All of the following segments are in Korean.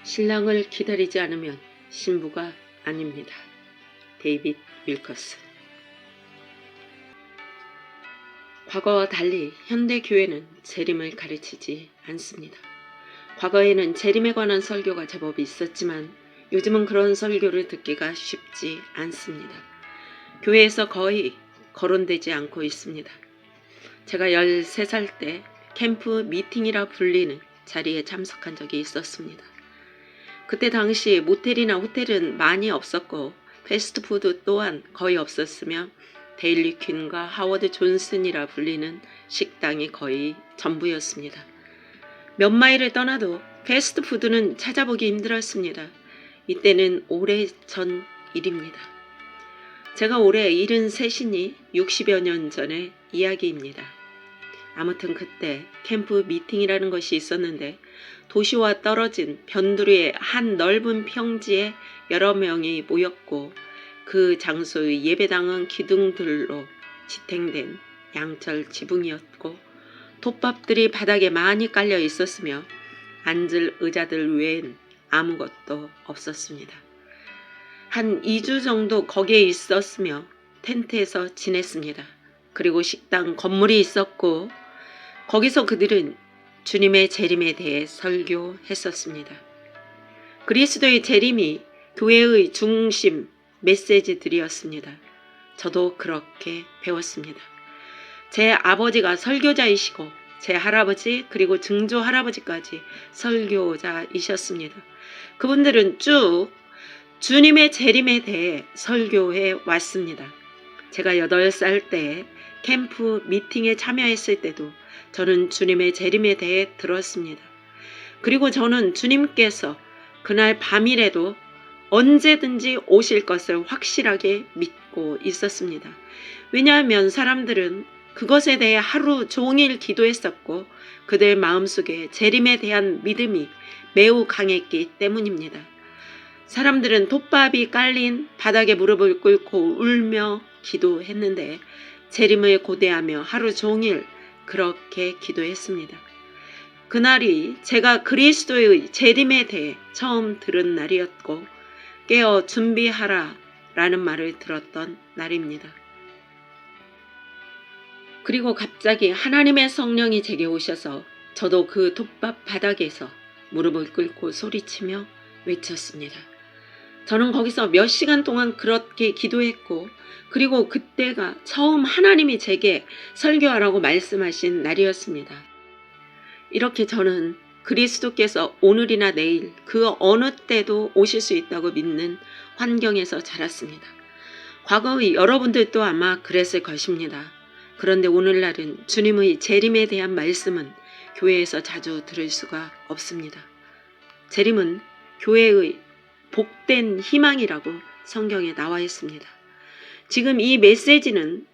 신랑을 기다리지 않으면 신부가 아닙니다. 데이빗 윌커스. 과거와 달리 현대 교회는 재림을 가르치지 않습니다. 과거에는 재림에 관한 설교가 제법 있었지만 요즘은 그런 설교를 듣기가 쉽지 않습니다. 교회에서 거의 거론되지 않고 있습니다. 제가 13살 때 캠프 미팅이라 불리는 자리에 참석한 적이 있었습니다. 그때 당시 모텔이나 호텔은 많이 없었고 패스트푸드 또한 거의 없었으며 데일리 퀸과 하워드 존슨이라 불리는 식당이 거의 전부였습니다. 몇 마일을 떠나도 패스트푸드는 찾아보기 힘들었습니다. 이때는 오래전 일입니다. 제가 올해 73이니 60여 년 전의 이야기입니다. 아무튼 그때 캠프 미팅이라는 것이 있었는데 도시와 떨어진 변두리의 한 넓은 평지에 여러 명이 모였고 그 장소의 예배당은 기둥들로 지탱된 양철 지붕이었고 톱밥들이 바닥에 많이 깔려 있었으며 앉을 의자들 외엔 아무것도 없었습니다. 한 2주 정도 거기에 있었으며 텐트에서 지냈습니다. 그리고 식당 건물이 있었고 거기서 그들은 주님의 재림에 대해 설교했었습니다. 그리스도의 재림이 교회의 중심 메시지들이었습니다. 저도 그렇게 배웠습니다. 제 아버지가 설교자이시고 제 할아버지 그리고 증조 할아버지까지 설교자이셨습니다. 그분들은 쭉 주님의 재림에 대해 설교해 왔습니다. 제가 8살 때 캠프 미팅에 참여했을 때도 저는 주님의 재림에 대해 들었습니다. 그리고 저는 주님께서 그날 밤이라도 언제든지 오실 것을 확실하게 믿고 있었습니다. 왜냐하면 사람들은 그것에 대해 하루 종일 기도했었고 그들 마음속에 재림에 대한 믿음이 매우 강했기 때문입니다. 사람들은 톱밥이 깔린 바닥에 무릎을 꿇고 울며 기도했는데 재림을 고대하며 하루 종일 그렇게 기도했습니다. 그날이 제가 그리스도의 재림에 대해 처음 들은 날이었고 깨어 준비하라 라는 말을 들었던 날입니다. 그리고 갑자기 하나님의 성령이 제게 오셔서 저도 그 톱밥 바닥에서 무릎을 꿇고 소리치며 외쳤습니다. 저는 거기서 몇 시간 동안 그렇게 기도했고 그리고 그때가 처음 하나님이 제게 설교하라고 말씀하신 날이었습니다. 이렇게 저는 그리스도께서 오늘이나 내일 그 어느 때도 오실 수 있다고 믿는 환경에서 자랐습니다. 과거의 여러분들도 아마 그랬을 것입니다. 그런데 오늘날은 주님의 재림에 대한 말씀은 교회에서 자주 들을 수가 없습니다. 재림은 교회의 복된 희망이라고 성경에 나와 있습니다. 지금 이 메시지는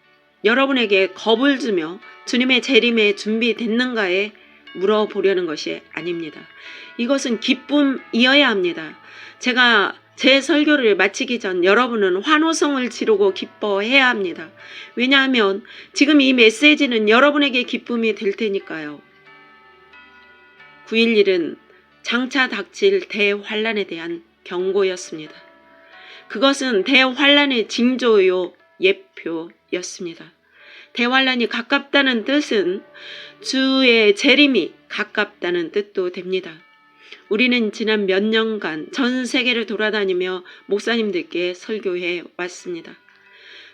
여러분에게 겁을 주며 주님의 재림에 준비됐는가에 물어보려는 것이 아닙니다. 이것은 기쁨이어야 합니다. 제가 제 설교를 마치기 전 여러분은 환호성을 지르고 기뻐해야 합니다. 왜냐하면 지금 이 메시지는 여러분에게 기쁨이 될 테니까요. 9.11은 장차 닥칠 대환란에 대한 경고였습니다. 그것은 대환란의 징조요 예표였습니다. 대환란이 가깝다는 뜻은 주의 재림이 가깝다는 뜻도 됩니다. 우리는 지난 몇 년간 전 세계를 돌아다니며 목사님들께 설교해 왔습니다.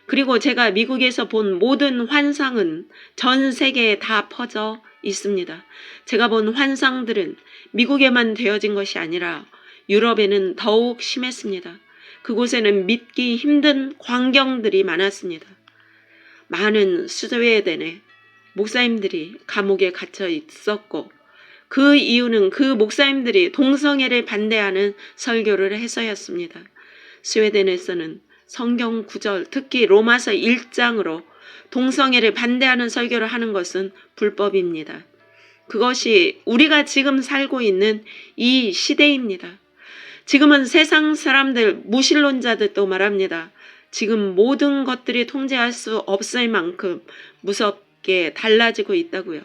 그리고 제가 미국에서 본 모든 환상은 전 세계에 다 퍼져 있습니다. 제가 본 환상들은 미국에만 되어진 것이 아니라 유럽에는 더욱 심했습니다. 그곳에는 믿기 힘든 광경들이 많았습니다. 많은 스웨덴의 목사님들이 감옥에 갇혀 있었고 그 이유는 그 목사님들이 동성애를 반대하는 설교를 해서였습니다. 스웨덴에서는 성경 구절, 특히 로마서 1장으로 동성애를 반대하는 설교를 하는 것은 불법입니다. 그것이 우리가 지금 살고 있는 이 시대입니다. 지금은 세상 사람들, 무신론자들도 말합니다. 지금 모든 것들이 통제할 수 없을 만큼 무섭게 달라지고 있다고요.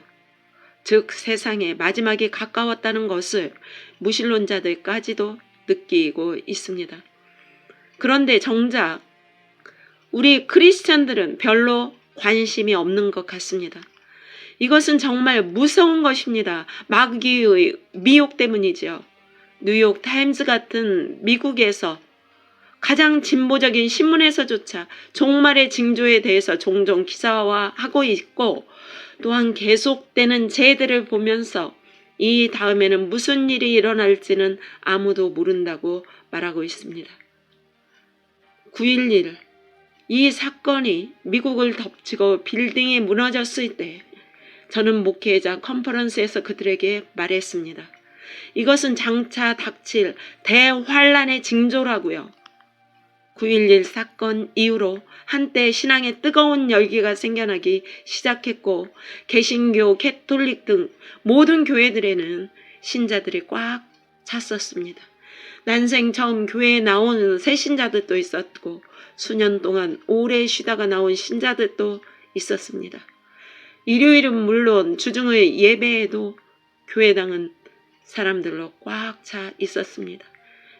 즉 세상의 마지막이 가까웠다는 것을 무신론자들까지도 느끼고 있습니다. 그런데 정작 우리 크리스찬들은 별로 관심이 없는 것 같습니다. 이것은 정말 무서운 것입니다. 마귀의 미혹 때문이죠. 뉴욕 타임즈 같은 미국에서 가장 진보적인 신문에서조차 종말의 징조에 대해서 종종 기사화하고 있고, 또한 계속되는 재해들을 보면서 이 다음에는 무슨 일이 일어날지는 아무도 모른다고 말하고 있습니다. 9.11 이 사건이 미국을 덮치고 빌딩이 무너졌을 때 저는 목회자 컨퍼런스에서 그들에게 말했습니다. 이것은 장차 닥칠 대환란의 징조라고요. 9.11 사건 이후로 한때 신앙에 뜨거운 열기가 생겨나기 시작했고, 개신교, 캐톨릭 등 모든 교회들에는 신자들이 꽉 찼었습니다. 난생 처음 교회에 나온 새 신자들도 있었고, 수년 동안 오래 쉬다가 나온 신자들도 있었습니다. 일요일은 물론 주중의 예배에도 교회당은 사람들로 꽉 차 있었습니다.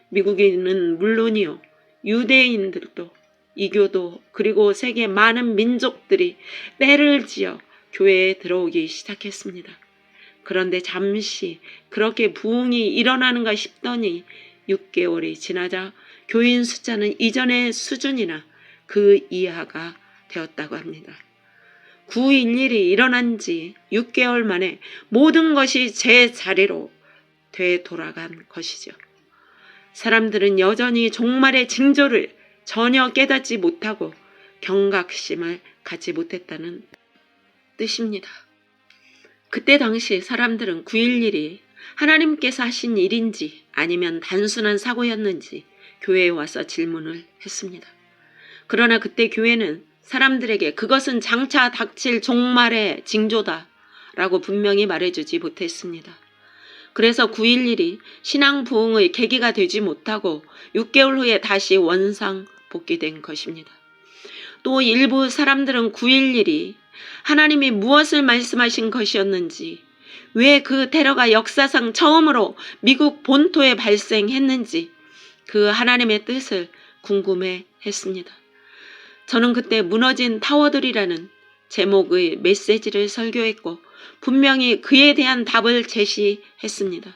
미국인은 물론이요, 유대인들도, 이교도, 그리고 세계 많은 민족들이 때를 지어 교회에 들어오기 시작했습니다. 그런데 잠시 그렇게 부흥이 일어나는가 싶더니 6개월이 지나자 교인 숫자는 이전의 수준이나 그 이하가 되었다고 합니다. 9.11이 일어난 지 6개월 만에 모든 것이 제자리로 되돌아간 것이죠. 사람들은 여전히 종말의 징조를 전혀 깨닫지 못하고 경각심을 갖지 못했다는 뜻입니다. 그때 당시 사람들은 9.11이 하나님께서 하신 일인지 아니면 단순한 사고였는지 교회에 와서 질문을 했습니다. 그러나 그때 교회는 사람들에게 그것은 장차 닥칠 종말의 징조다 라고 분명히 말해주지 못했습니다. 그래서 9.11이 신앙 부흥의 계기가 되지 못하고 6개월 후에 다시 원상 복귀된 것입니다. 또 일부 사람들은 9.11이 하나님이 무엇을 말씀하신 것이었는지, 왜 그 테러가 역사상 처음으로 미국 본토에 발생했는지 그 하나님의 뜻을 궁금해 했습니다. 저는 그때 무너진 타워들이라는 제목의 메시지를 설교했고 분명히 그에 대한 답을 제시했습니다.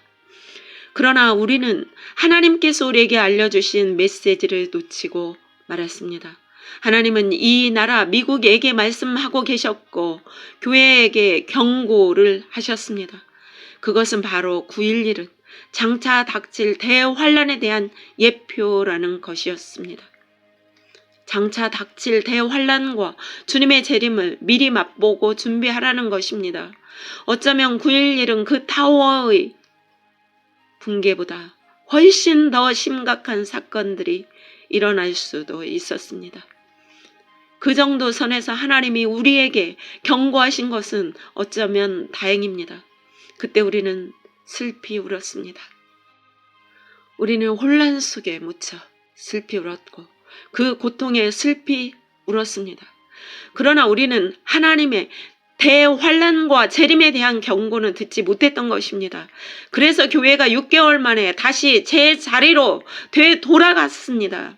그러나 우리는 하나님께서 우리에게 알려주신 메시지를 놓치고 말았습니다. 하나님은 이 나라 미국에게 말씀하고 계셨고 교회에게 경고를 하셨습니다. 그것은 바로 9.11은 장차 닥칠 대환란에 대한 예표라는 것이었습니다. 장차 닥칠 대환란과 주님의 재림을 미리 맛보고 준비하라는 것입니다. 어쩌면 9.11은 그 타워의 붕괴보다 훨씬 더 심각한 사건들이 일어날 수도 있었습니다. 그 정도 선에서 하나님이 우리에게 경고하신 것은 어쩌면 다행입니다. 그때 우리는 슬피 울었습니다. 우리는 혼란 속에 묻혀 슬피 울었고 그 고통에 슬피 울었습니다. 그러나 우리는 하나님의 대환란과 재림에 대한 경고는 듣지 못했던 것입니다. 그래서 교회가 6개월 만에 다시 제자리로 되돌아갔습니다.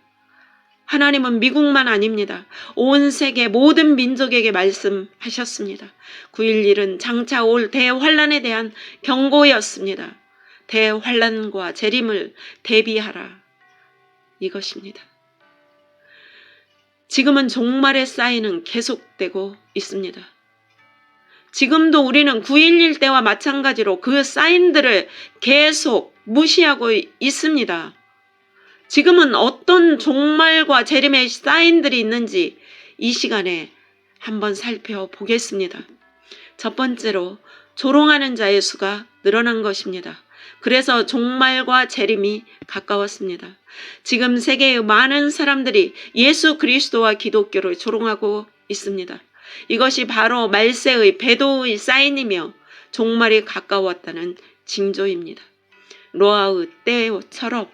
하나님은 미국만 아닙니다. 온 세계 모든 민족에게 말씀하셨습니다. 9.11은 장차 올 대환란에 대한 경고였습니다. 대환란과 재림을 대비하라. 이것입니다. 지금은 종말의 사인은 계속되고 있습니다. 지금도 우리는 9.11 때와 마찬가지로 그 사인들을 계속 무시하고 있습니다. 지금은 어떤 종말과 재림의 사인들이 있는지 이 시간에 한번 살펴보겠습니다. 첫 번째로 조롱하는 자의 수가 늘어난 것입니다. 그래서 종말과 재림이 가까웠습니다. 지금 세계의 많은 사람들이 예수 그리스도와 기독교를 조롱하고 있습니다. 이것이 바로 말세의 배도의 사인이며 종말이 가까웠다는 징조입니다. 노아의 때처럼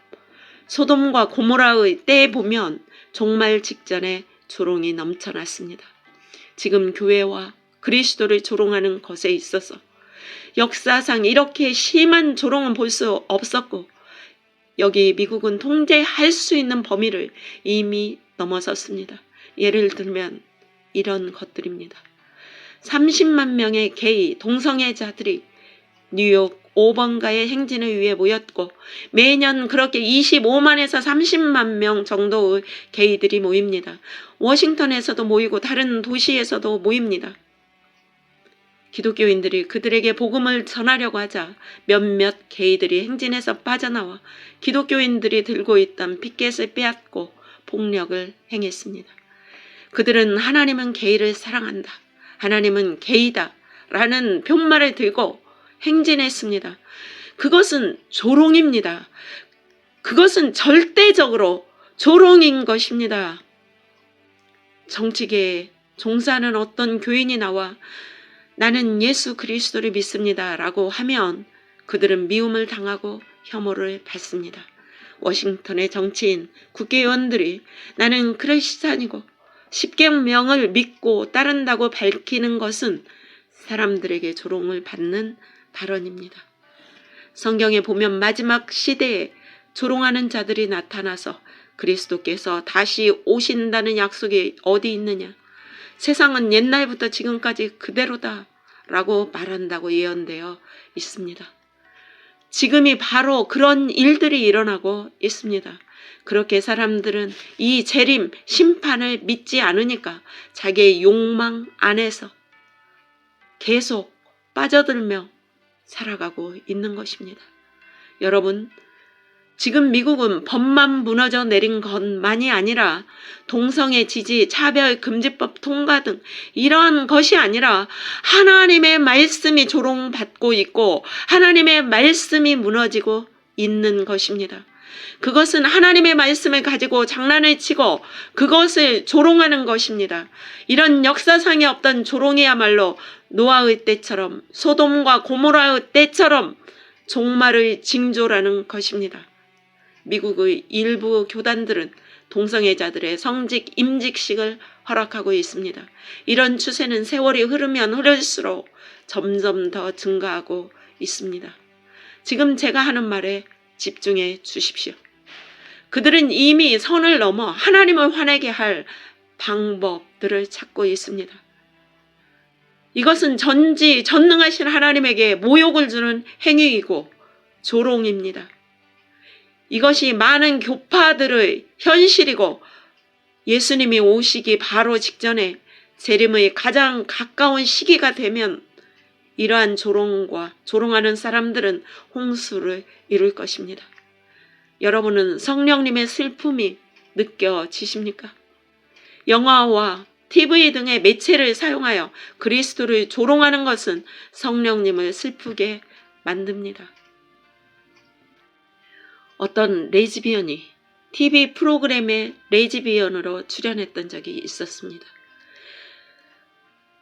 소돔과 고모라의 때에 보면 종말 직전에 조롱이 넘쳐났습니다. 지금 교회와 그리스도를 조롱하는 것에 있어서 역사상 이렇게 심한 조롱은 볼 수 없었고 여기 미국은 통제할 수 있는 범위를 이미 넘어섰습니다. 예를 들면 이런 것들입니다. 30만 명의 게이 동성애자들이 뉴욕 5번가의 행진을 위해 모였고 매년 그렇게 25만에서 30만 명 정도의 게이들이 모입니다. 워싱턴에서도 모이고 다른 도시에서도 모입니다. 기독교인들이 그들에게 복음을 전하려고 하자 몇몇 게이들이 행진에서 빠져나와 기독교인들이 들고 있던 피켓을 빼앗고 폭력을 행했습니다. 그들은 하나님은 게이를 사랑한다. 하나님은 게이다. 라는 푯말을 들고 행진했습니다. 그것은 조롱입니다. 그것은 절대적으로 조롱인 것입니다. 정치계에 종사하는 어떤 교인이 나와 나는 예수 그리스도를 믿습니다 라고 하면 그들은 미움을 당하고 혐오를 받습니다. 워싱턴의 정치인, 국회의원들이 나는 크리스찬이고 십계명을 믿고 따른다고 밝히는 것은 사람들에게 조롱을 받는 발언입니다. 성경에 보면 마지막 시대에 조롱하는 자들이 나타나서 그리스도께서 다시 오신다는 약속이 어디 있느냐? 세상은 옛날부터 지금까지 그대로다 라고 말한다고 예언되어 있습니다. 지금이 바로 그런 일들이 일어나고 있습니다. 그렇게 사람들은 이 재림, 심판을 믿지 않으니까 자기의 욕망 안에서 계속 빠져들며 살아가고 있는 것입니다. 여러분, 지금 미국은 법만 무너져 내린 것만이 아니라 동성애 지지, 차별 금지법 통과 등 이러한 것이 아니라 하나님의 말씀이 조롱받고 있고 하나님의 말씀이 무너지고 있는 것입니다. 그것은 하나님의 말씀을 가지고 장난을 치고 그것을 조롱하는 것입니다. 이런 역사상에 없던 조롱이야말로 노아의 때처럼 소돔과 고모라의 때처럼 종말의 징조라는 것입니다. 미국의 일부 교단들은 동성애자들의 성직 임직식을 허락하고 있습니다. 이런 추세는 세월이 흐르면 흐를수록 점점 더 증가하고 있습니다. 지금 제가 하는 말에 집중해 주십시오. 그들은 이미 선을 넘어 하나님을 화내게 할 방법들을 찾고 있습니다. 이것은 전능하신 하나님에게 모욕을 주는 행위이고 조롱입니다. 이것이 많은 교파들의 현실이고 예수님이 오시기 바로 직전에 재림의 가장 가까운 시기가 되면 이러한 조롱하는 사람들은 홍수를 이룰 것입니다. 여러분은 성령님의 슬픔이 느껴지십니까? 영화와 TV 등의 매체를 사용하여 그리스도를 조롱하는 것은 성령님을 슬프게 만듭니다. 어떤 레즈비언이 TV 프로그램에 레즈비언으로 출연했던 적이 있었습니다.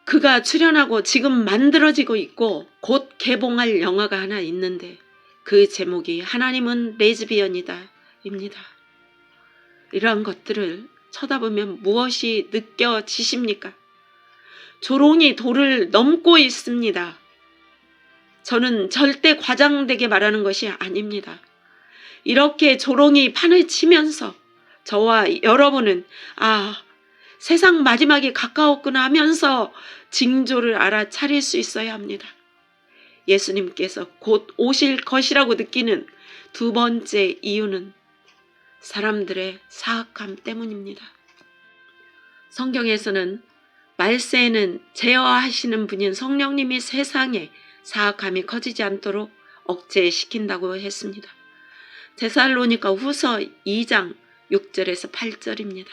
그가 출연하고 지금 만들어지고 있고 곧 개봉할 영화가 하나 있는데 그 제목이 하나님은 레즈비언이다 입니다. 이러한 것들을 쳐다보면 무엇이 느껴지십니까? 조롱이 도를 넘고 있습니다. 저는 절대 과장되게 말하는 것이 아닙니다. 이렇게 조롱이 판을 치면서 저와 여러분은 세상 마지막이 가까웠구나 하면서 징조를 알아차릴 수 있어야 합니다. 예수님께서 곧 오실 것이라고 느끼는 두 번째 이유는 사람들의 사악함 때문입니다. 성경에서는 말세에는 제어하시는 분인 성령님이 세상에 사악함이 커지지 않도록 억제시킨다고 했습니다. 데살로니가 후서 2장 6절에서 8절입니다.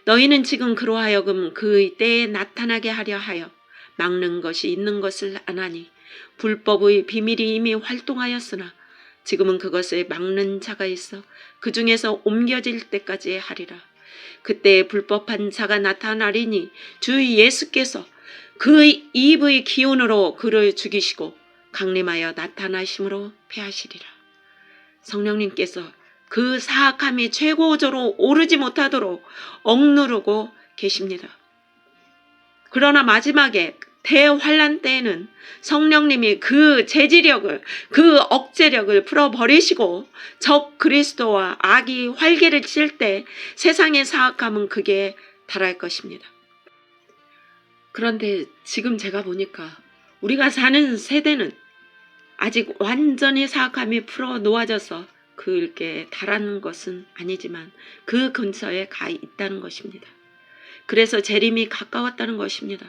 너희는 지금 그로 하여금 그의 때에 나타나게 하려 하여 막는 것이 있는 것을 아나니 불법의 비밀이 이미 활동하였으나 지금은 그것을 막는 자가 있어 그 중에서 옮겨질 때까지 하리라. 그때 불법한 자가 나타나리니 주 예수께서 그의 입의 기운으로 그를 죽이시고 강림하여 나타나심으로 패하시리라. 성령님께서 그 사악함이 최고조로 오르지 못하도록 억누르고 계십니다. 그러나 마지막에 대환란 때에는 성령님이 그 제지력을, 그 억제력을 풀어버리시고 적 그리스도와 악이 활개를 칠 때 세상의 사악함은 극에 달할 것입니다. 그런데 지금 제가 보니까 우리가 사는 세대는 아직 완전히 사악함이 풀어 놓아져서 그게 달하는 것은 아니지만 그 근처에 가 있다는 것입니다. 그래서 재림이 가까웠다는 것입니다.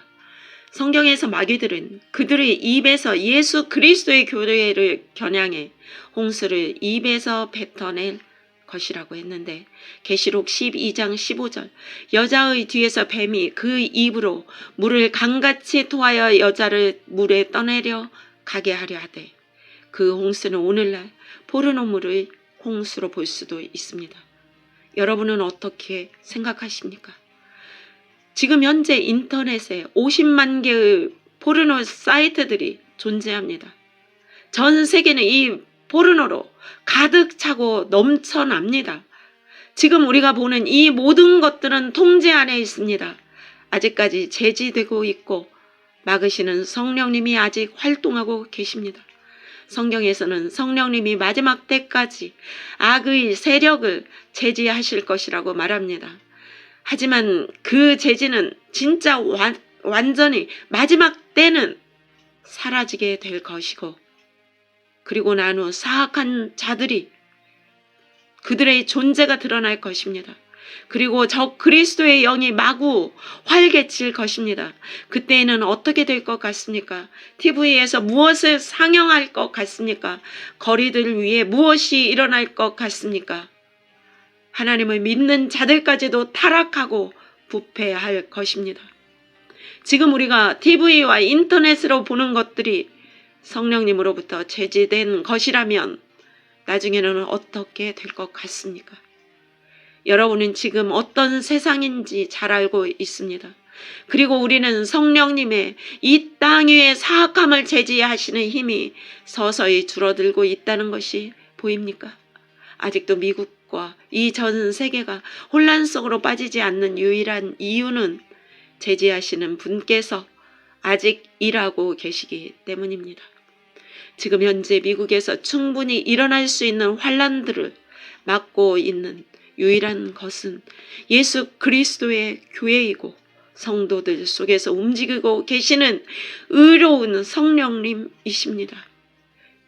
성경에서 마귀들은 그들의 입에서 예수 그리스도의 교회를 겨냥해 홍수를 입에서 뱉어낼 것이라고 했는데 계시록 12장 15절 여자의 뒤에서 뱀이 그 입으로 물을 강같이 토하여 여자를 물에 떠내려 가게 하려 하되 그 홍수는 오늘날 포르노물의 홍수로 볼 수도 있습니다. 여러분은 어떻게 생각하십니까? 지금 현재 인터넷에 50만 개의 포르노 사이트들이 존재합니다. 전 세계는 이 포르노로 가득 차고 넘쳐납니다. 지금 우리가 보는 이 모든 것들은 통제 안에 있습니다. 아직까지 제지되고 있고 막으시는 성령님이 아직 활동하고 계십니다. 성경에서는 성령님이 마지막 때까지 악의 세력을 제지하실 것이라고 말합니다. 하지만 그 제지는 진짜 완전히 마지막 때는 사라지게 될 것이고 그리고 난 후 사악한 자들이 그들의 존재가 드러날 것입니다. 그리고 적 그리스도의 영이 마구 활개칠 것입니다. 그때에는 어떻게 될 것 같습니까? TV에서 무엇을 상영할 것 같습니까? 거리들 위에 무엇이 일어날 것 같습니까? 하나님을 믿는 자들까지도 타락하고 부패할 것입니다. 지금 우리가 TV와 인터넷으로 보는 것들이 성령님으로부터 제지된 것이라면 나중에는 어떻게 될 것 같습니까? 여러분은 지금 어떤 세상인지 잘 알고 있습니다. 그리고 우리는 성령님의 이 땅 위에 사악함을 제지하시는 힘이 서서히 줄어들고 있다는 것이 보입니까? 아직도 미국과 이 전 세계가 혼란 속으로 빠지지 않는 유일한 이유는 제지하시는 분께서 아직 일하고 계시기 때문입니다. 지금 현재 미국에서 충분히 일어날 수 있는 환란들을 막고 있는 유일한 것은 예수 그리스도의 교회이고 성도들 속에서 움직이고 계시는 의로운 성령님이십니다.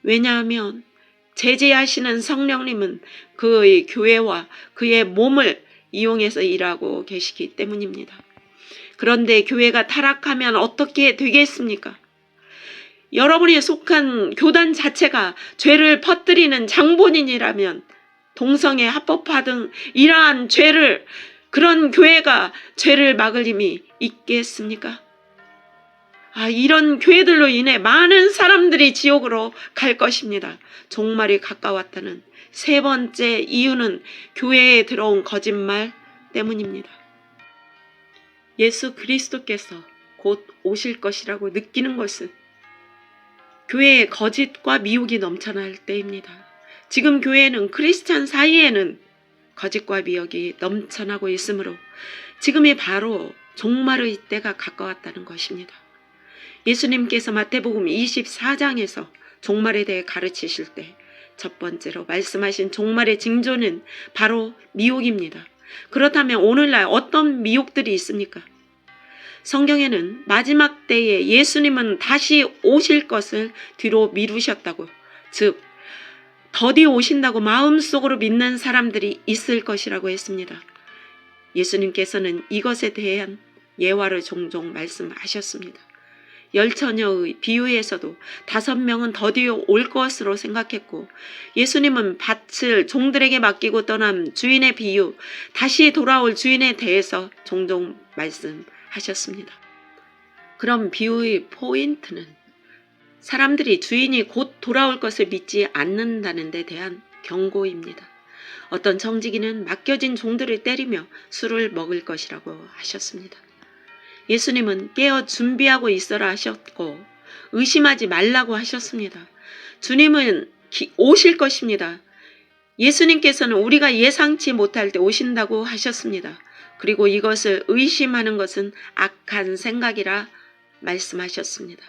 왜냐하면 제재하시는 성령님은 그의 교회와 그의 몸을 이용해서 일하고 계시기 때문입니다. 그런데 교회가 타락하면 어떻게 되겠습니까? 여러분이 속한 교단 자체가 죄를 퍼뜨리는 장본인이라면 동성애 합법화등 이러한 죄를 그런 교회가 죄를 막을 힘이 있겠습니까? 이런 교회들로 인해 많은 사람들이 지옥으로 갈 것입니다. 종말이 가까웠다는 세 번째 이유는 교회에 들어온 거짓말 때문입니다. 예수 그리스도께서 곧 오실 것이라고 느끼는 것은 교회에 거짓과 미혹이 넘쳐날 때입니다. 지금 교회는 크리스찬 사이에는 거짓과 미혹이 넘쳐나고 있으므로 지금이 바로 종말의 때가 가까웠다는 것입니다. 예수님께서 마태복음 24장에서 종말에 대해 가르치실 때 첫 번째로 말씀하신 종말의 징조는 바로 미혹입니다. 그렇다면 오늘날 어떤 미혹들이 있습니까? 성경에는 마지막 때에 예수님은 다시 오실 것을 뒤로 미루셨다고, 즉 더디 오신다고 마음속으로 믿는 사람들이 있을 것이라고 했습니다. 예수님께서는 이것에 대한 예화를 종종 말씀하셨습니다. 열처녀의 비유에서도 5명은 더디 올 것으로 생각했고 예수님은 밭을 종들에게 맡기고 떠난 주인의 비유, 다시 돌아올 주인에 대해서 종종 말씀하셨습니다. 그럼 비유의 포인트는 사람들이 주인이 곧 돌아올 것을 믿지 않는다는 데 대한 경고입니다. 어떤 청지기는 맡겨진 종들을 때리며 술을 먹을 것이라고 하셨습니다. 예수님은 깨어 준비하고 있어라 하셨고 의심하지 말라고 하셨습니다. 주님은 오실 것입니다. 예수님께서는 우리가 예상치 못할 때 오신다고 하셨습니다. 그리고 이것을 의심하는 것은 악한 생각이라 말씀하셨습니다.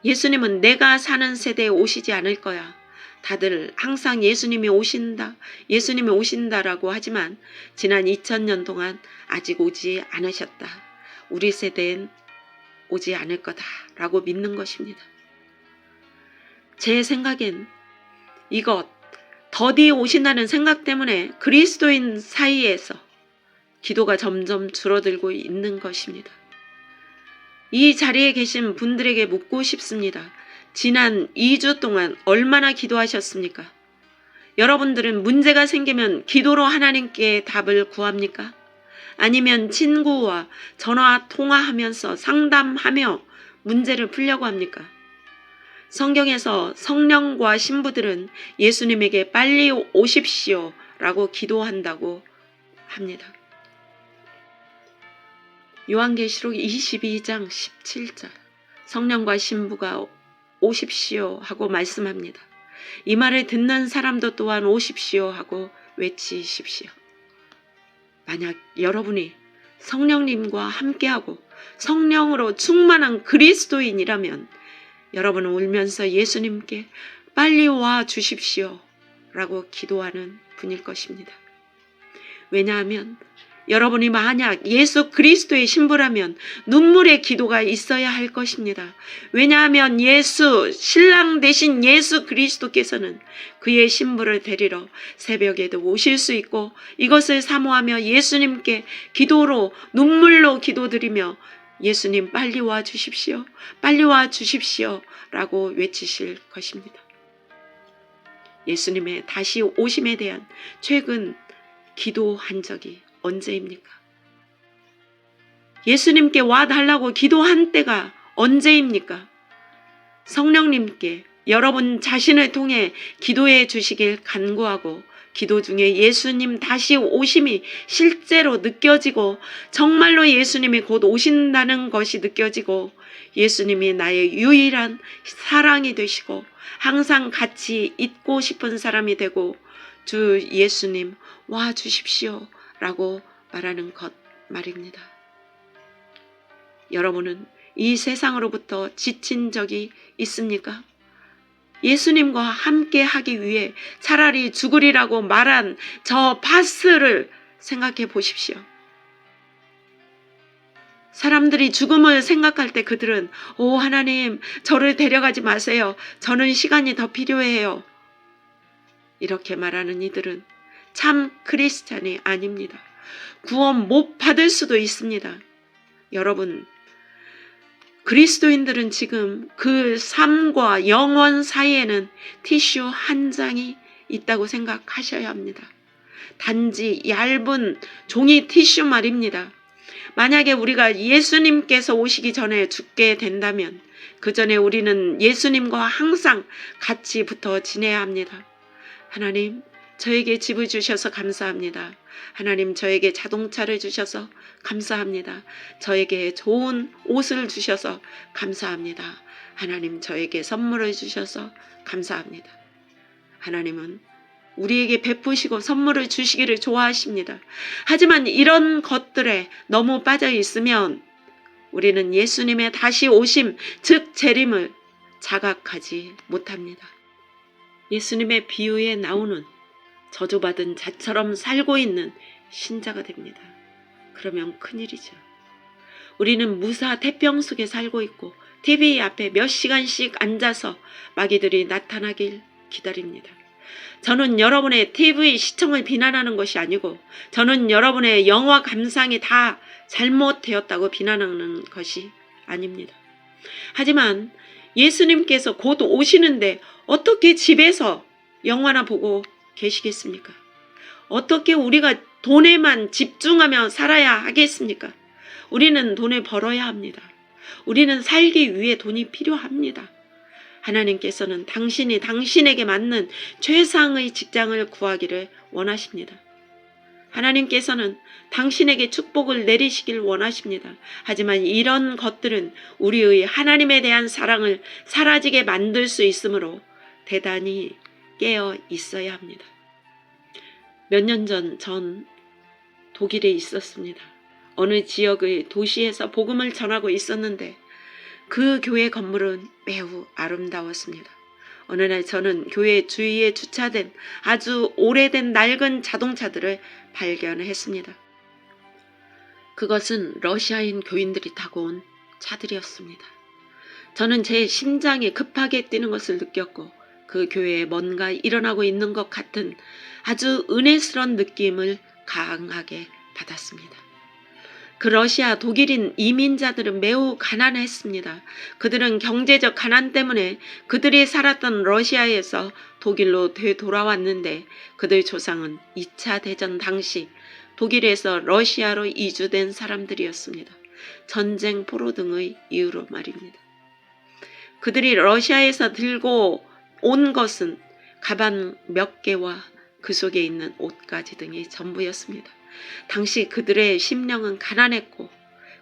예수님은 내가 사는 세대에 오시지 않을 거야. 다들 항상 예수님이 오신다라고 하지만 지난 2000년 동안 아직 오지 않으셨다. 우리 세대엔 오지 않을 거다라고 믿는 것입니다. 제 생각엔 이것 더디 오신다는 생각 때문에 그리스도인 사이에서 기도가 점점 줄어들고 있는 것입니다. 이 자리에 계신 분들에게 묻고 싶습니다. 지난 2주 동안 얼마나 기도하셨습니까? 여러분들은 문제가 생기면 기도로 하나님께 답을 구합니까? 아니면 친구와 전화 통화하면서 상담하며 문제를 풀려고 합니까? 성경에서 성령과 신부들은 예수님에게 빨리 오십시오 라고 기도한다고 합니다. 요한계시록 22장 17절 성령과 신부가 오십시오 하고 말씀합니다. 이 말을 듣는 사람도 또한 오십시오 하고 외치십시오. 만약 여러분이 성령님과 함께하고 성령으로 충만한 그리스도인이라면 여러분은 울면서 예수님께 빨리 와 주십시오 라고 기도하는 분일 것입니다. 왜냐하면 여러분이 만약 예수 그리스도의 신부라면 눈물의 기도가 있어야 할 것입니다. 왜냐하면 신랑 되신 예수 그리스도께서는 그의 신부를 데리러 새벽에도 오실 수 있고 이것을 사모하며 예수님께 기도로 눈물로 기도드리며 예수님 빨리 와 주십시오. 빨리 와 주십시오 라고 외치실 것입니다. 예수님의 다시 오심에 대한 최근 기도한 적이 언제입니까? 예수님께 와달라고 기도한 때가 언제입니까? 성령님께 여러분 자신을 통해 기도해 주시길 간구하고 기도 중에 예수님 다시 오심이 실제로 느껴지고 정말로 예수님이 곧 오신다는 것이 느껴지고 예수님이 나의 유일한 사랑이 되시고 항상 같이 있고 싶은 사람이 되고 주 예수님 와 주십시오 라고 말하는 것 말입니다. 여러분은 이 세상으로부터 지친 적이 있습니까? 예수님과 함께 하기 위해 차라리 죽으리라고 말한 저 바스를 생각해 보십시오. 사람들이 죽음을 생각할 때 그들은 오 하나님 저를 데려가지 마세요. 저는 시간이 더 필요해요. 이렇게 말하는 이들은 참 크리스찬이 아닙니다. 구원 못 받을 수도 있습니다. 여러분 그리스도인들은 지금 그 삶과 영원 사이에는 티슈 한 장이 있다고 생각하셔야 합니다. 단지 얇은 종이 티슈 말입니다. 만약에 우리가 예수님께서 오시기 전에 죽게 된다면 그 전에 우리는 예수님과 항상 같이 붙어 지내야 합니다. 하나님 저에게 집을 주셔서 감사합니다. 하나님 저에게 자동차를 주셔서 감사합니다. 저에게 좋은 옷을 주셔서 감사합니다. 하나님 저에게 선물을 주셔서 감사합니다. 하나님은 우리에게 베푸시고 선물을 주시기를 좋아하십니다. 하지만 이런 것들에 너무 빠져 있으면 우리는 예수님의 다시 오심, 즉 재림을 자각하지 못합니다. 예수님의 비유에 나오는 저주받은 자처럼 살고 있는 신자가 됩니다. 그러면 큰일이죠. 우리는 무사 태평 속에 살고 있고 TV 앞에 몇 시간씩 앉아서 마귀들이 나타나길 기다립니다. 저는 여러분의 TV 시청을 비난하는 것이 아니고 저는 여러분의 영화 감상이 다 잘못되었다고 비난하는 것이 아닙니다. 하지만 예수님께서 곧 오시는데 어떻게 집에서 영화나 보고 계시겠습니까? 어떻게 우리가 돈에만 집중하며 살아야 하겠습니까? 우리는 돈을 벌어야 합니다. 우리는 살기 위해 돈이 필요합니다. 하나님께서는 당신이 당신에게 맞는 최상의 직장을 구하기를 원하십니다. 하나님께서는 당신에게 축복을 내리시길 원하십니다. 하지만 이런 것들은 우리의 하나님에 대한 사랑을 사라지게 만들 수 있으므로 대단히 깨어 있어야 합니다. 몇 년 전 독일에 있었습니다. 어느 지역의 도시에서 복음을 전하고 있었는데 그 교회 건물은 매우 아름다웠습니다. 어느 날 저는 교회 주위에 주차된 아주 오래된 낡은 자동차들을 발견했습니다. 그것은 러시아인 교인들이 타고 온 차들이었습니다. 저는 제 심장이 급하게 뛰는 것을 느꼈고 그 교회에 뭔가 일어나고 있는 것 같은 아주 은혜스러운 느낌을 강하게 받았습니다. 그 러시아 독일인 이민자들은 매우 가난했습니다. 그들은 경제적 가난 때문에 그들이 살았던 러시아에서 독일로 되돌아왔는데 그들 조상은 2차 대전 당시 독일에서 러시아로 이주된 사람들이었습니다. 전쟁 포로 등의 이유로 말입니다. 그들이 러시아에서 들고 온 것은 가방 몇 개와 그 속에 있는 옷가지 등이 전부였습니다. 당시 그들의 심령은 가난했고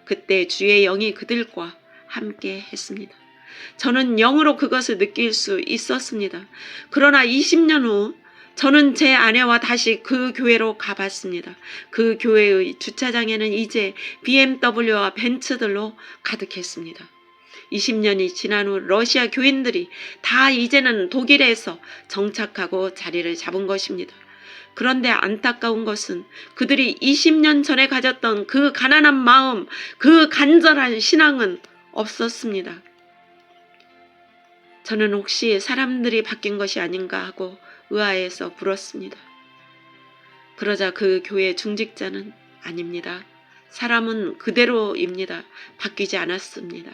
그때 주의 영이 그들과 함께 했습니다. 저는 영으로 그것을 느낄 수 있었습니다. 그러나 20년 후 저는 제 아내와 다시 그 교회로 가봤습니다. 그 교회의 주차장에는 이제 BMW와 벤츠들로 가득했습니다. 20년이 지난 후 러시아 교인들이 다 이제는 독일에서 정착하고 자리를 잡은 것입니다. 그런데 안타까운 것은 그들이 20년 전에 가졌던 그 가난한 마음, 그 간절한 신앙은 없었습니다. 저는 혹시 사람들이 바뀐 것이 아닌가 하고 의아해서 물었습니다. 그러자 그 교회 중직자는 아닙니다. 사람은 그대로입니다. 바뀌지 않았습니다.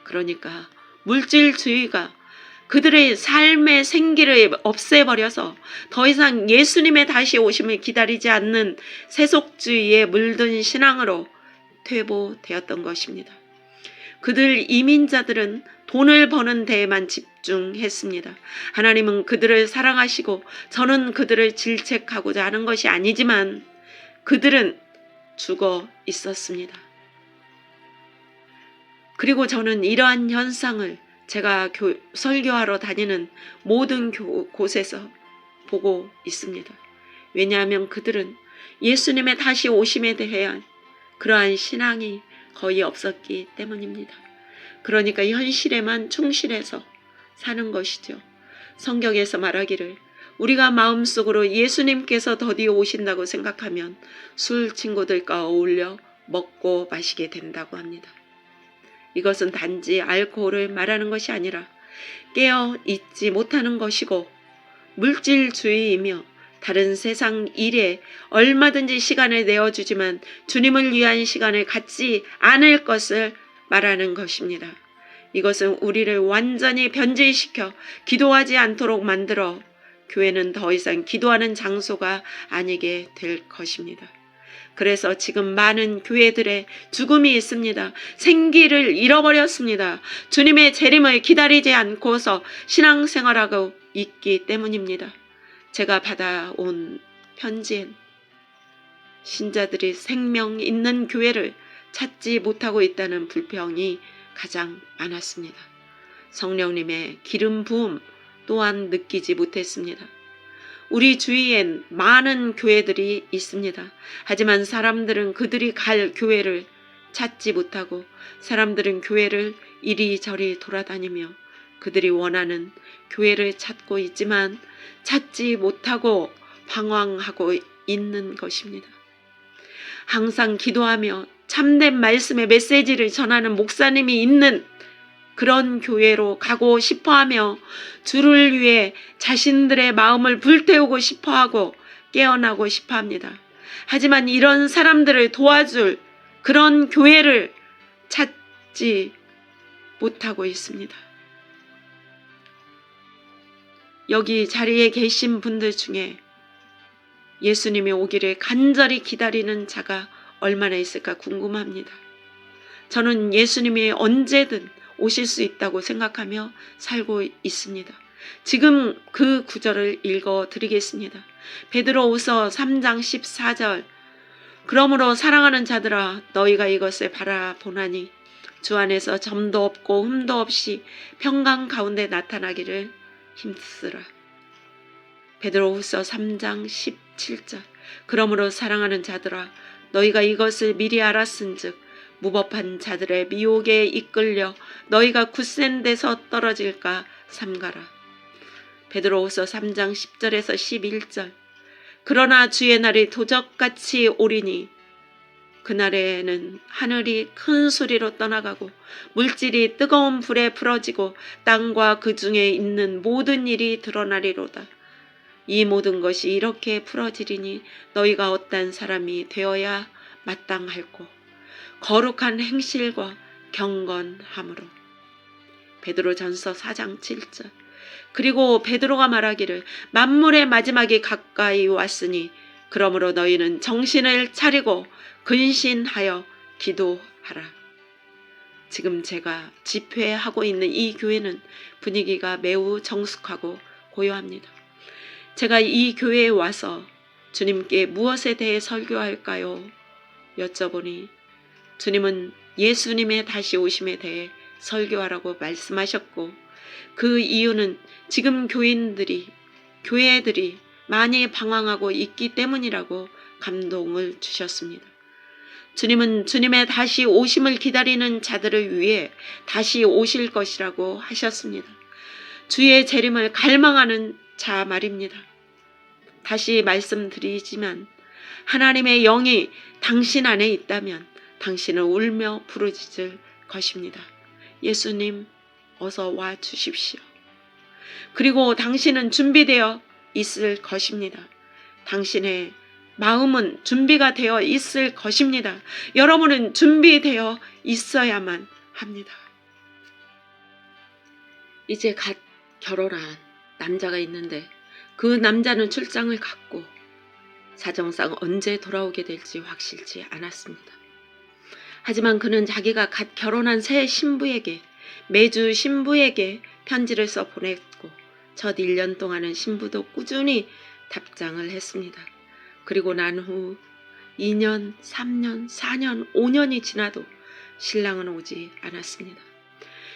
그러니까 물질주의가 그들의 삶의 생기를 없애버려서 더 이상 예수님의 다시 오심을 기다리지 않는 세속주의에 물든 신앙으로 퇴보되었던 것입니다. 그들 이민자들은 돈을 버는 데에만 집중했습니다. 하나님은 그들을 사랑하시고 저는 그들을 질책하고자 하는 것이 아니지만 그들은 죽어 있었습니다. 그리고 저는 이러한 현상을 제가 설교하러 다니는 모든 곳에서 보고 있습니다. 왜냐하면 그들은 예수님의 다시 오심에 대한 그러한 신앙이 거의 없었기 때문입니다. 그러니까 현실에만 충실해서 사는 것이죠. 성경에서 말하기를 우리가 마음속으로 예수님께서 더디 오신다고 생각하면 술 친구들과 어울려 먹고 마시게 된다고 합니다. 이것은 단지 알코올을 말하는 것이 아니라 깨어 있지 못하는 것이고 물질주의이며 다른 세상 일에 얼마든지 시간을 내어주지만 주님을 위한 시간을 갖지 않을 것을 말하는 것입니다. 이것은 우리를 완전히 변질시켜 기도하지 않도록 만들어 교회는 더 이상 기도하는 장소가 아니게 될 것입니다. 그래서 지금 많은 교회들의 죽음이 있습니다. 생기를 잃어버렸습니다. 주님의 재림을 기다리지 않고서 신앙생활하고 있기 때문입니다. 제가 받아온 편지엔 신자들이 생명 있는 교회를 찾지 못하고 있다는 불평이 가장 많았습니다. 성령님의 기름 부음 또한 느끼지 못했습니다. 우리 주위엔 많은 교회들이 있습니다. 하지만 사람들은 그들이 갈 교회를 찾지 못하고 사람들은 교회를 이리저리 돌아다니며 그들이 원하는 교회를 찾고 있지만 찾지 못하고 방황하고 있는 것입니다. 항상 기도하며 참된 말씀의 메시지를 전하는 목사님이 있는 그런 교회로 가고 싶어하며 주를 위해 자신들의 마음을 불태우고 싶어하고 깨어나고 싶어합니다. 하지만 이런 사람들을 도와줄 그런 교회를 찾지 못하고 있습니다. 여기 자리에 계신 분들 중에 예수님이 오기를 간절히 기다리는 자가 얼마나 있을까 궁금합니다. 저는 예수님이 언제든 오실 수 있다고 생각하며 살고 있습니다. 지금 그 구절을 읽어 드리겠습니다. 베드로후서 3장 14절 그러므로 사랑하는 자들아 너희가 이것을 바라보나니 주 안에서 점도 없고 흠도 없이 평강 가운데 나타나기를 힘쓰라. 베드로후서 3장 17절 그러므로 사랑하는 자들아 너희가 이것을 미리 알았은즉 무법한 자들의 미혹에 이끌려 너희가 굳센 데서 떨어질까 삼가라. 베드로후서 3장 10절에서 11절. 그러나 주의 날이 도적같이 오리니 그날에는 하늘이 큰 소리로 떠나가고 물질이 뜨거운 불에 풀어지고 땅과 그 중에 있는 모든 일이 드러나리로다. 이 모든 것이 이렇게 풀어지리니 너희가 어떤 사람이 되어야 마땅할꼬 거룩한 행실과 경건함으로. 베드로전서 4장 7절. 그리고 베드로가 말하기를 만물의 마지막이 가까이 왔으니 그러므로 너희는 정신을 차리고 근신하여 기도하라. 지금 제가 집회하고 있는 이 교회는 분위기가 매우 정숙하고 고요합니다. 제가 이 교회에 와서 주님께 무엇에 대해 설교할까요? 여쭤보니 주님은 예수님의 다시 오심에 대해 설교하라고 말씀하셨고, 그 이유는 지금 교회들이 많이 방황하고 있기 때문이라고 감동을 주셨습니다. 주님은 주님의 다시 오심을 기다리는 자들을 위해 다시 오실 것이라고 하셨습니다. 주의 재림을 갈망하는 자 말입니다. 다시 말씀드리지만 하나님의 영이 당신 안에 있다면 당신은 울며 부르짖을 것입니다. 예수님, 어서 와 주십시오. 그리고 당신은 준비되어 있을 것입니다. 당신의 마음은 준비가 되어 있을 것입니다. 여러분은 준비되어 있어야만 합니다. 이제 갓 결혼한 남자가 있는데 그 남자는 출장을 갔고 사정상 언제 돌아오게 될지 확실치 않았습니다. 하지만 그는 자기가 갓 결혼한 새 신부에게 매주 신부에게 편지를 써 보냈고 첫 1년 동안은 신부도 꾸준히 답장을 했습니다. 그리고 난 후 2년, 3년, 4년, 5년이 지나도 신랑은 오지 않았습니다.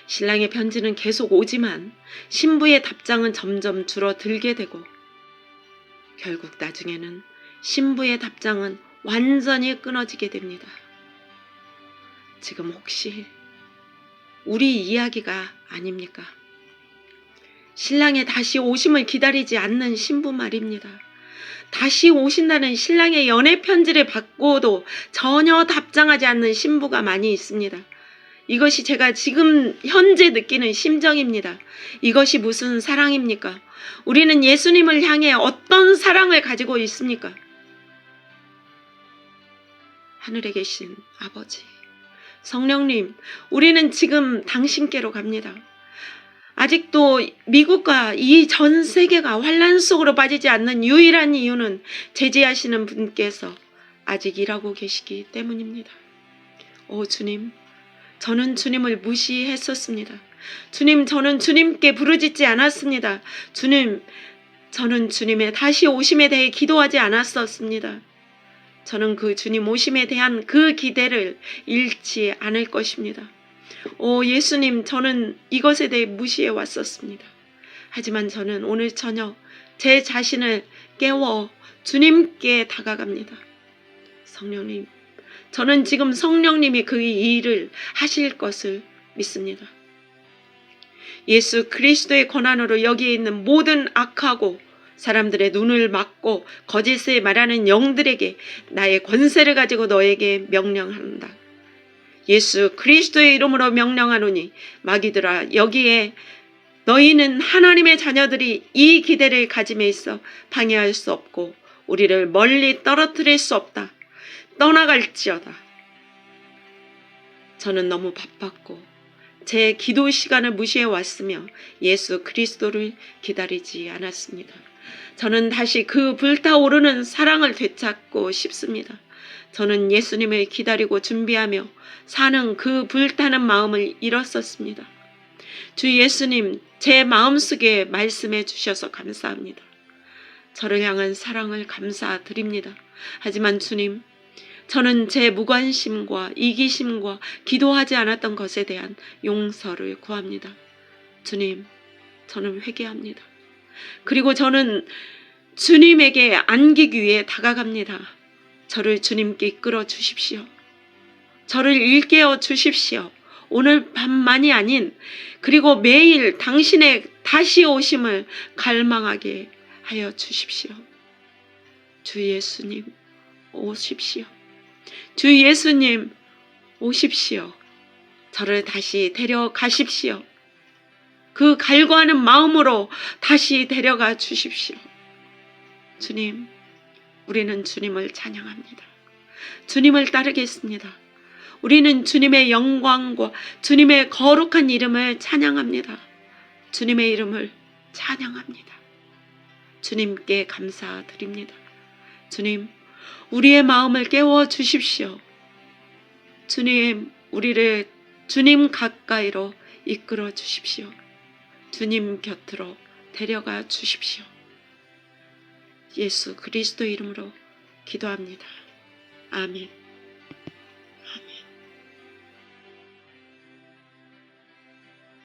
신랑의 편지는 계속 오지만 신부의 답장은 점점 줄어들게 되고 결국 나중에는 신부의 답장은 완전히 끊어지게 됩니다. 지금 혹시 우리 이야기가 아닙니까? 신랑의 다시 오심을 기다리지 않는 신부 말입니다. 다시 오신다는 신랑의 연애 편지를 받고도 전혀 답장하지 않는 신부가 많이 있습니다. 이것이 제가 지금 현재 느끼는 심정입니다. 이것이 무슨 사랑입니까? 우리는 예수님을 향해 어떤 사랑을 가지고 있습니까? 하늘에 계신 아버지, 성령님, 우리는 지금 당신께로 갑니다. 아직도 미국과 이 전 세계가 환란 속으로 빠지지 않는 유일한 이유는 제지하시는 분께서 아직 일하고 계시기 때문입니다. 오 주님, 저는 주님을 무시했었습니다. 주님, 저는 주님께 부르짖지 않았습니다. 주님, 저는 주님의 다시 오심에 대해 기도하지 않았었습니다. 저는 그 주님 오심에 대한 그 기대를 잃지 않을 것입니다. 오 예수님, 저는 이것에 대해 무시해 왔었습니다. 하지만 저는 오늘 저녁 제 자신을 깨워 주님께 다가갑니다. 성령님, 저는 지금 성령님이 그 일을 하실 것을 믿습니다. 예수 그리스도의 권한으로 여기에 있는 모든 악하고 사람들의 눈을 막고 거짓을 말하는 영들에게 나의 권세를 가지고 너에게 명령한다. 예수 그리스도의 이름으로 명령하노니 마귀들아, 여기에 너희는 하나님의 자녀들이 이 기대를 가짐에 있어 방해할 수 없고 우리를 멀리 떨어뜨릴 수 없다. 떠나갈지어다. 저는 너무 바빴고 제 기도 시간을 무시해 왔으며 예수 그리스도를 기다리지 않았습니다. 저는 다시 그 불타오르는 사랑을 되찾고 싶습니다. 저는 예수님을 기다리고 준비하며 사는 그 불타는 마음을 잃었었습니다. 주 예수님, 제 마음속에 말씀해 주셔서 감사합니다. 저를 향한 사랑을 감사드립니다. 하지만 주님, 저는 제 무관심과 이기심과 기도하지 않았던 것에 대한 용서를 구합니다. 주님, 저는 회개합니다. 그리고 저는 주님에게 안기기 위해 다가갑니다. 저를 주님께 이끌어 주십시오. 저를 일깨워 주십시오. 오늘 밤만이 아닌 그리고 매일 당신의 다시 오심을 갈망하게 하여 주십시오. 주 예수님 오십시오. 주 예수님 오십시오. 저를 다시 데려가십시오. 그 갈구하는 마음으로 다시 데려가 주십시오. 주님, 우리는 주님을 찬양합니다. 주님을 따르겠습니다. 우리는 주님의 영광과 주님의 거룩한 이름을 찬양합니다. 주님의 이름을 찬양합니다. 주님께 감사드립니다. 주님, 우리의 마음을 깨워 주십시오. 주님, 우리를 주님 가까이로 이끌어 주십시오. 주님 곁으로 데려가 주십시오. 예수 그리스도 이름으로 기도합니다. 아멘.